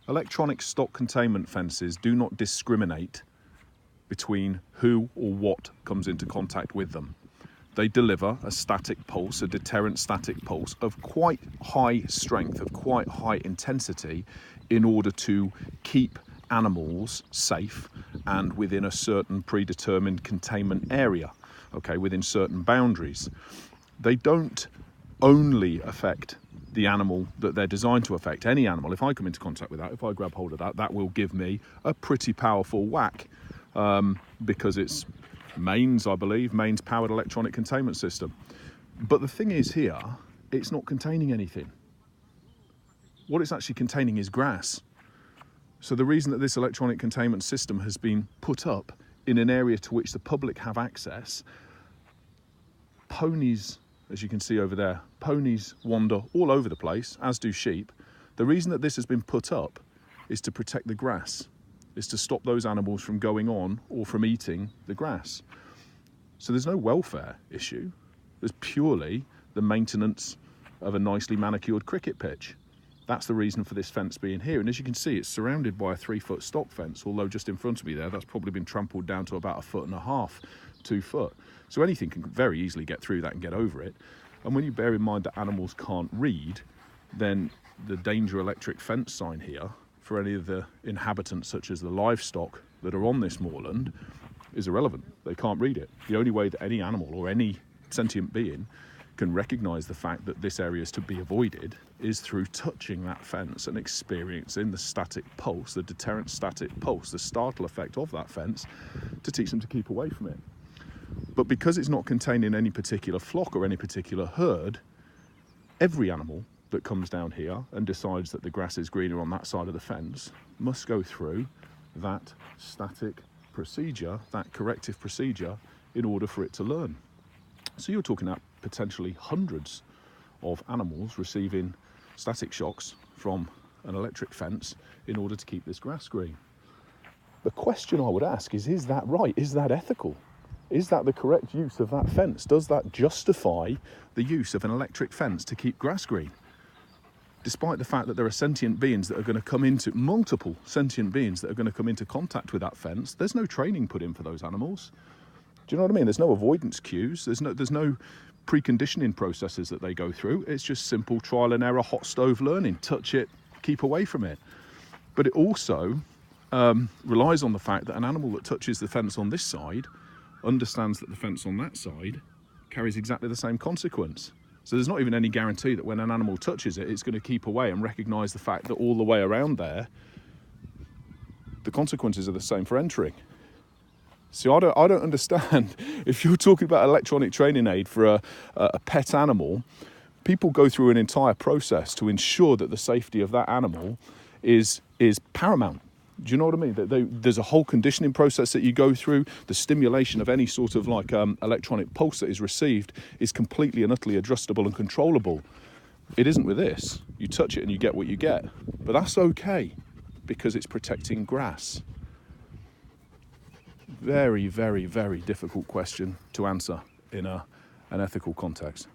Electronic stock containment fences do not discriminate between who or what comes into contact with them. They deliver a static pulse, a deterrent static pulse of quite high strength, of quite high intensity, in order to keep animals safe and within a certain predetermined containment area, okay, within certain boundaries. They don't only affect the animal that they're designed to affect. Any animal, if I come into contact with that, if I grab hold of that, that will give me a pretty powerful whack, because it's Maine's, I believe, Maine's powered electronic containment system. But the thing is here, it's not containing anything. What it's actually containing is grass. So the reason that this electronic containment system has been put up in an area to which the public have access, ponies, as you can see over there, ponies wander all over the place, as do sheep. The reason that this has been put up is to protect the grass, is to stop those animals from going on or from eating the grass. So there's no welfare issue. There's purely the maintenance of a nicely manicured cricket pitch. That's the reason for this fence being here. And as you can see, it's surrounded by a 3-foot stock fence, although just in front of me there, that's probably been trampled down to about 1.5 foot, 2 foot. So anything can very easily get through that and get over it. And when you bear in mind that animals can't read, then the danger electric fence sign here for any of the inhabitants, such as the livestock that are on this moorland, is irrelevant. They can't read it. The only way that any animal or any sentient being can recognise the fact that this area is to be avoided is through touching that fence and experiencing the static pulse, the deterrent static pulse, the startle effect of that fence to teach them to keep away from it. But because it's not containing any particular flock or any particular herd, every animal that comes down here and decides that the grass is greener on that side of the fence must go through that static procedure, that corrective procedure, in order for it to learn. So you're talking about potentially hundreds of animals receiving static shocks from an electric fence in order to keep this grass green. The question I would ask is that right? Is that ethical? Is that the correct use of that fence? Does that justify the use of an electric fence to keep grass green? Despite the fact that there are sentient beings that are going to come into, multiple sentient beings that are going to come into contact with that fence, there's no training put in for those animals. Do you know what I mean? There's no avoidance cues. There's no preconditioning processes that they go through. It's just simple trial and error, hot stove learning. Touch it, keep away from it. But it also relies on the fact that an animal that touches the fence on this side understands that the fence on that side carries exactly the same consequence. So there's not even any guarantee that when an animal touches it, it's going to keep away and recognise the fact that all the way around there, the consequences are the same for entering. See, I don't understand. If you're talking about electronic training aid for a pet animal, people go through an entire process to ensure that the safety of that animal is paramount. Do you know what I mean? There's a whole conditioning process that you go through. The stimulation of any sort of electronic pulse that is received is completely and utterly adjustable and controllable. It isn't with this. You touch it and you get what you get. But that's okay because it's protecting grass. Very, very, very difficult question to answer in an ethical context.